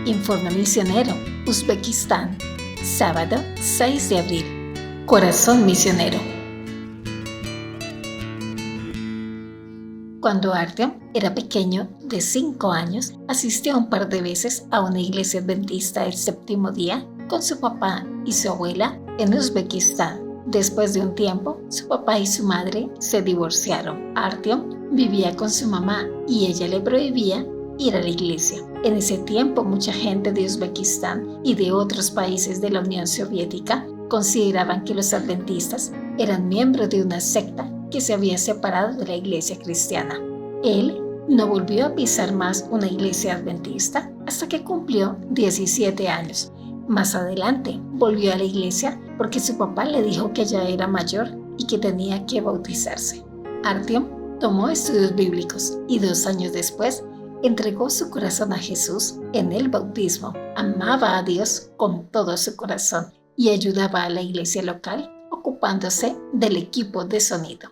Informe Misionero, Uzbekistán, sábado 6 de abril. Corazón misionero. Cuando Artyom era pequeño, de 5 años, asistió un par de veces a una iglesia adventista el séptimo día con su papá y su abuela en Uzbekistán. Después de un tiempo, su papá y su madre se divorciaron. Artyom vivía con su mamá y ella le prohibía ir a la iglesia. En ese tiempo, mucha gente de Uzbekistán y de otros países de la Unión Soviética consideraban que los adventistas eran miembros de una secta que se había separado de la iglesia cristiana. Él no volvió a pisar más una iglesia adventista hasta que cumplió 17 años. Más adelante volvió a la iglesia porque su papá le dijo que ya era mayor y que tenía que bautizarse. Artyom tomó estudios bíblicos y 2 años después entregó su corazón a Jesús en el bautismo. Amaba a Dios con todo su corazón y ayudaba a la iglesia local ocupándose del equipo de sonido.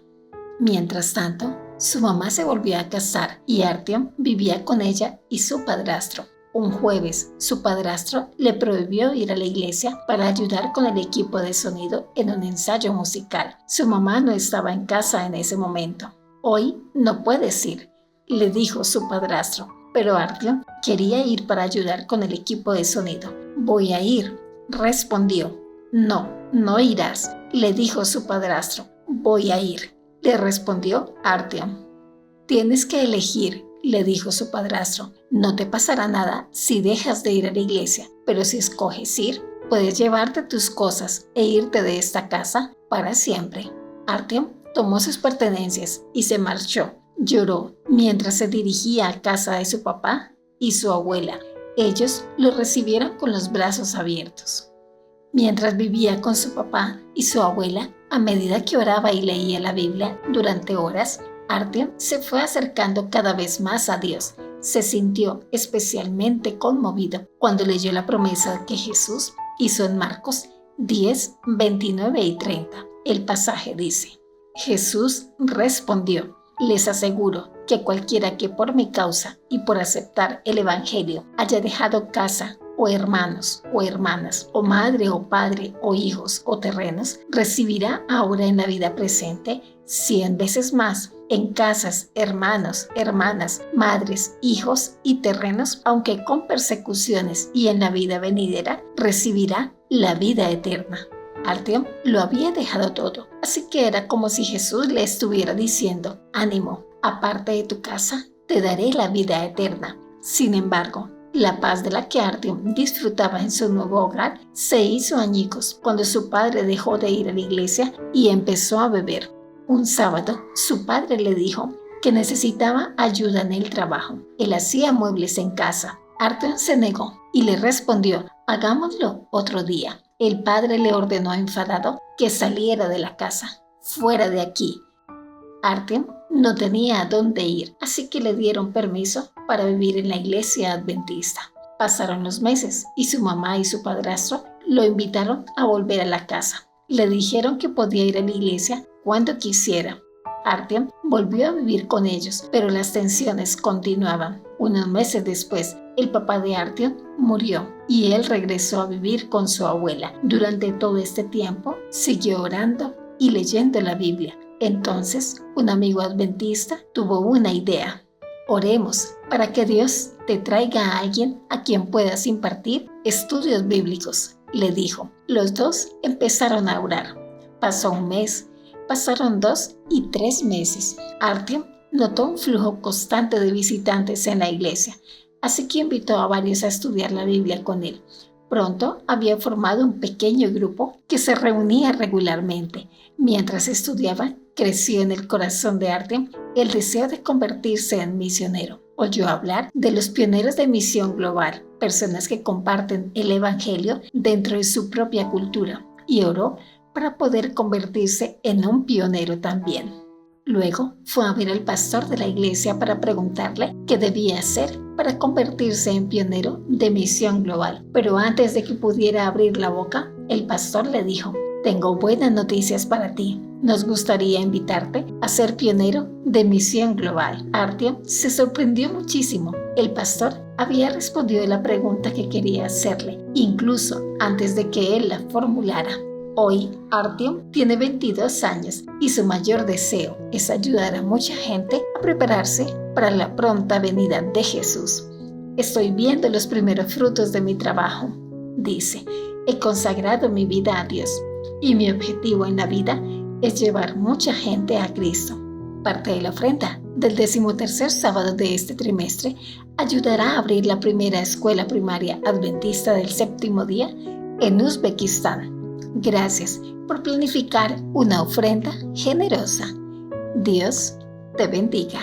Mientras tanto, su mamá se volvió a casar y Artyom vivía con ella y su padrastro. Un jueves, su padrastro le prohibió ir a la iglesia para ayudar con el equipo de sonido en un ensayo musical. Su mamá no estaba en casa en ese momento. «Hoy no puedes ir», le dijo su padrastro, pero Artyom quería ir para ayudar con el equipo de sonido. «Voy a ir», respondió. «No, no irás», le dijo su padrastro. «Voy a ir», le respondió Artyom. «Tienes que elegir», le dijo su padrastro. «No te pasará nada si dejas de ir a la iglesia, pero si escoges ir, puedes llevarte tus cosas e irte de esta casa para siempre». Artyom tomó sus pertenencias y se marchó. Lloró mientras se dirigía a casa de su papá y su abuela. Ellos lo recibieron con los brazos abiertos. Mientras vivía con su papá y su abuela, a medida que oraba y leía la Biblia durante horas, Artyom se fue acercando cada vez más a Dios. Se sintió especialmente conmovido cuando leyó la promesa que Jesús hizo en Marcos 10, 29 y 30. El pasaje dice: Jesús respondió: «Les aseguro que cualquiera que por mi causa y por aceptar el Evangelio haya dejado casa, o hermanos, o hermanas, o madre, o padre, o hijos, o terrenos, recibirá ahora en la vida presente 100 veces más en casas, hermanos, hermanas, madres, hijos y terrenos, aunque con persecuciones, y en la vida venidera recibirá la vida eterna». Artyom lo había dejado todo, así que era como si Jesús le estuviera diciendo: «Ánimo, aparte de tu casa, te daré la vida eterna». Sin embargo, la paz de la que Artyom disfrutaba en su nuevo hogar se hizo añicos cuando su padre dejó de ir a la iglesia y empezó a beber. Un sábado, su padre le dijo que necesitaba ayuda en el trabajo. Él hacía muebles en casa. Artyom se negó y le respondió: «Hagámoslo otro día». El padre le ordenó enfadado que saliera de la casa. «Fuera de aquí». Artyom no tenía a dónde ir, así que le dieron permiso para vivir en la iglesia adventista. Pasaron los meses y su mamá y su padrastro lo invitaron a volver a la casa. Le dijeron que podía ir a la iglesia cuando quisiera. Artyom volvió a vivir con ellos, pero las tensiones continuaban. Unos meses después, el papá de Artyom murió y él regresó a vivir con su abuela. Durante todo este tiempo, siguió orando y leyendo la Biblia. Entonces, un amigo adventista tuvo una idea. «Oremos para que Dios te traiga a alguien a quien puedas impartir estudios bíblicos», le dijo. Los dos empezaron a orar. Pasó un mes, pasaron 2 y 3 meses. Artyom notó un flujo constante de visitantes en la iglesia, así que invitó a varios a estudiar la Biblia con él. Pronto había formado un pequeño grupo que se reunía regularmente. Mientras estudiaban, creció en el corazón de Artyom el deseo de convertirse en misionero. Oyó hablar de los pioneros de misión global, personas que comparten el Evangelio dentro de su propia cultura, y oró para poder convertirse en un pionero también. Luego fue a ver al pastor de la iglesia para preguntarle qué debía hacer para convertirse en pionero de misión global. Pero antes de que pudiera abrir la boca, el pastor le dijo: «Tengo buenas noticias para ti. Nos gustaría invitarte a ser pionero de misión global». Artyom se sorprendió muchísimo. El pastor había respondido la pregunta que quería hacerle, incluso antes de que él la formulara. Hoy, Artyom tiene 22 años y su mayor deseo es ayudar a mucha gente a prepararse para la pronta venida de Jesús. Estoy viendo los primeros frutos de mi trabajo. Dice, he consagrado mi vida a Dios y mi objetivo en la vida es llevar mucha gente a Cristo. Parte de la ofrenda del 13º sábado de este trimestre ayudará a abrir la primera escuela primaria adventista del séptimo día en Uzbekistán. Gracias por planificar una ofrenda generosa. Dios te bendiga.